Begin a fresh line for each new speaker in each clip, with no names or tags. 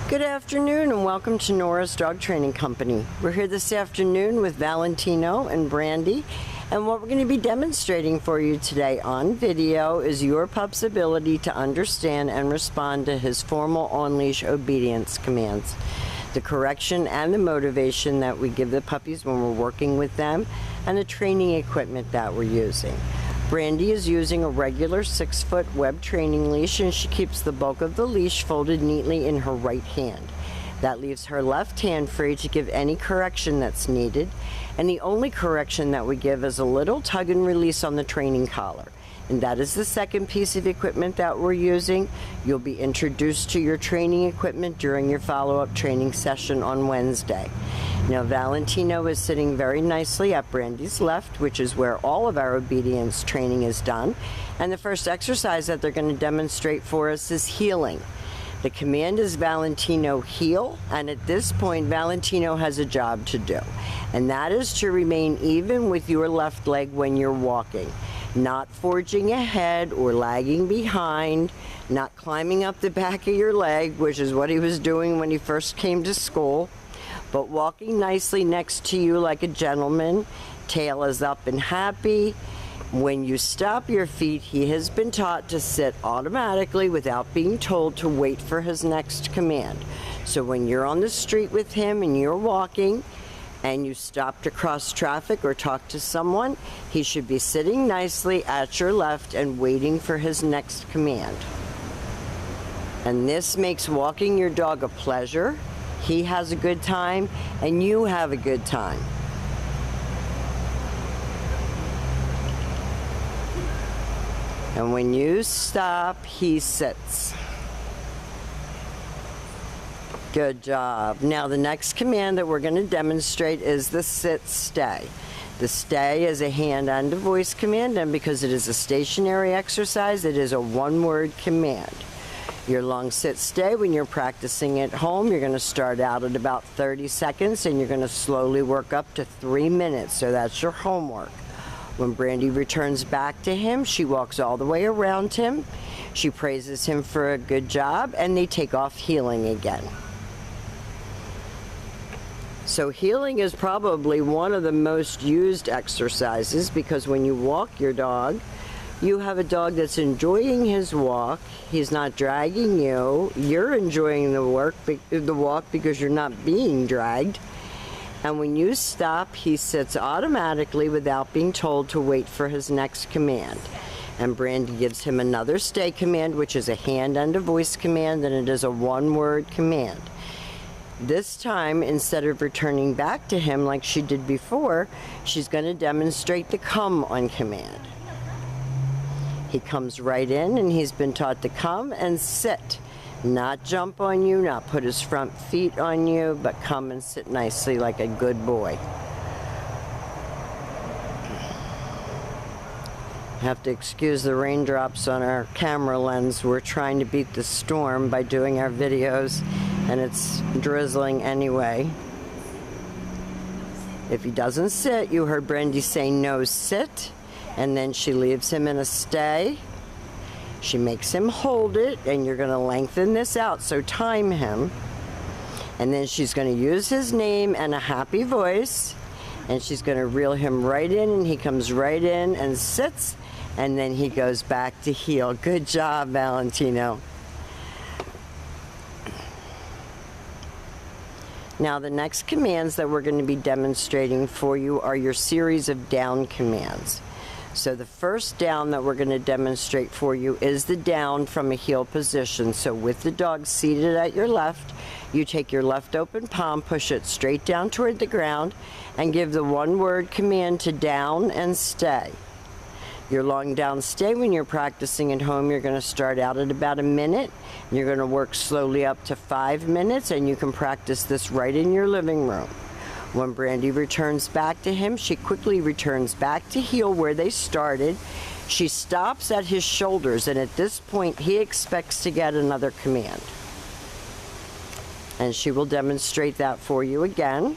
Good afternoon and welcome to Nora's Dog Training Company. We're here this afternoon with Valentino and Brandy, and what we're going to be demonstrating for you today on video is your pup's ability to understand and respond to his formal on-leash obedience commands. The correction and the motivation that we give the puppies when we're working with them, and the training equipment that we're using. Brandy is using a regular 6-foot web training leash, and she keeps the bulk of the leash folded neatly in her right hand. That leaves her left hand free to give any correction that's needed, and the only correction that we give is a little tug and release on the training collar. And that is the second piece of equipment that we're using. You'll be introduced to your training equipment during your follow-up training session on Wednesday. Now, Valentino is sitting very nicely at Brandy's left, which is where all of our obedience training is done. And the first exercise that they're going to demonstrate for us is heeling. The command is Valentino heel, and at this point, Valentino has a job to do. And that is to remain even with your left leg when you're walking. Not forging ahead or lagging behind, not climbing up the back of your leg, which is what he was doing when he first came to school, but walking nicely next to you like a gentleman. Tail is up and happy. When you stop your feet, he has been taught to sit automatically without being told to wait for his next command. So when you're on the street with him and you're walking and you stop to cross traffic or talk to someone, he should be sitting nicely at your left and waiting for his next command. And this makes walking your dog a pleasure. He has a good time, and you have a good time. And when you stop, he sits. Good job. Now the next command that we're going to demonstrate is the sit-stay. The stay is a hand and a voice command, and because it is a stationary exercise, it is a one-word command. Your long sit-stay, when you're practicing at home, you're going to start out at about 30 seconds, and you're going to slowly work up to 3 minutes, so that's your homework. When Brandy returns back to him, she walks all the way around him, she praises him for a good job, and they take off heeling again. So heeling is probably one of the most used exercises, because when you walk your dog, you have a dog that's enjoying his walk. He's not dragging you. You're enjoying the walk because you're not being dragged. And when you stop, he sits automatically without being told to wait for his next command. And Brandy gives him another stay command, which is a hand and a voice command, and it is a one-word command. This time, instead of returning back to him like she did before, she's going to demonstrate the come on command. He comes right in, and he's been taught to come and sit. Not jump on you, not put his front feet on you, but come and sit nicely like a good boy. Have to excuse the raindrops on our camera lens. We're trying to beat the storm by doing our videos, and it's drizzling anyway. If he doesn't sit, you heard Brandy say no sit, and then she leaves him in a stay. She makes him hold it, and you're going to lengthen this out, so time him. And then she's going to use his name and a happy voice, and she's going to reel him right in, and he comes right in and sits, and then he goes back to heel. Good job, Valentino. Now the next commands that we're going to be demonstrating for you are your series of down commands. So the first down that we're going to demonstrate for you is the down from a heel position. So with the dog seated at your left, you take your left open palm, push it straight down toward the ground, and give the one-word command to down and stay. Your long down stay, when you're practicing at home, you're going to start out at about a minute. You're going to work slowly up to 5 minutes, and you can practice this right in your living room. When Brandy returns back to him, she quickly returns back to heel where they started. She stops at his shoulders, and at this point, he expects to get another command. And she will demonstrate that for you again.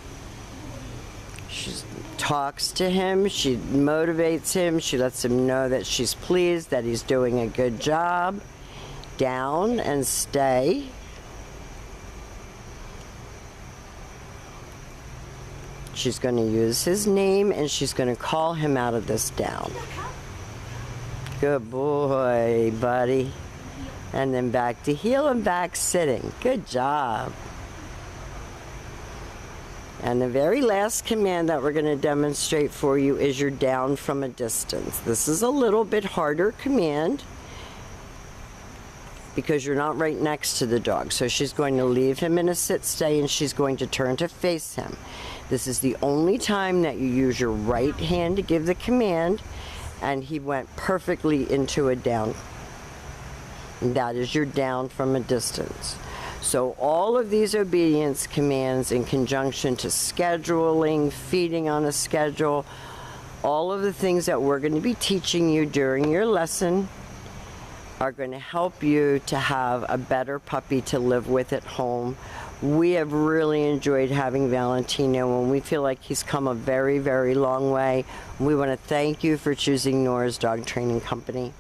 She talks to him, she motivates him, she lets him know that she's pleased, that he's doing a good job. Down and stay. She's going to use his name and she's going to call him out of this down. Good boy, buddy. And then back to heel and back sitting. Good job. And the very last command that we're going to demonstrate for you is your down from a distance. This is a little bit harder command because you're not right next to the dog. So she's going to leave him in a sit stay and she's going to turn to face him. This is the only time that you use your right hand to give the command, and he went perfectly into a down. And that is your down from a distance. So all of these obedience commands in conjunction to scheduling, feeding on a schedule, all of the things that we're going to be teaching you during your lesson are going to help you to have a better puppy to live with at home. We have really enjoyed having Valentino, and we feel like he's come a very, very long way. We want to thank you for choosing Nora's Dog Training Company.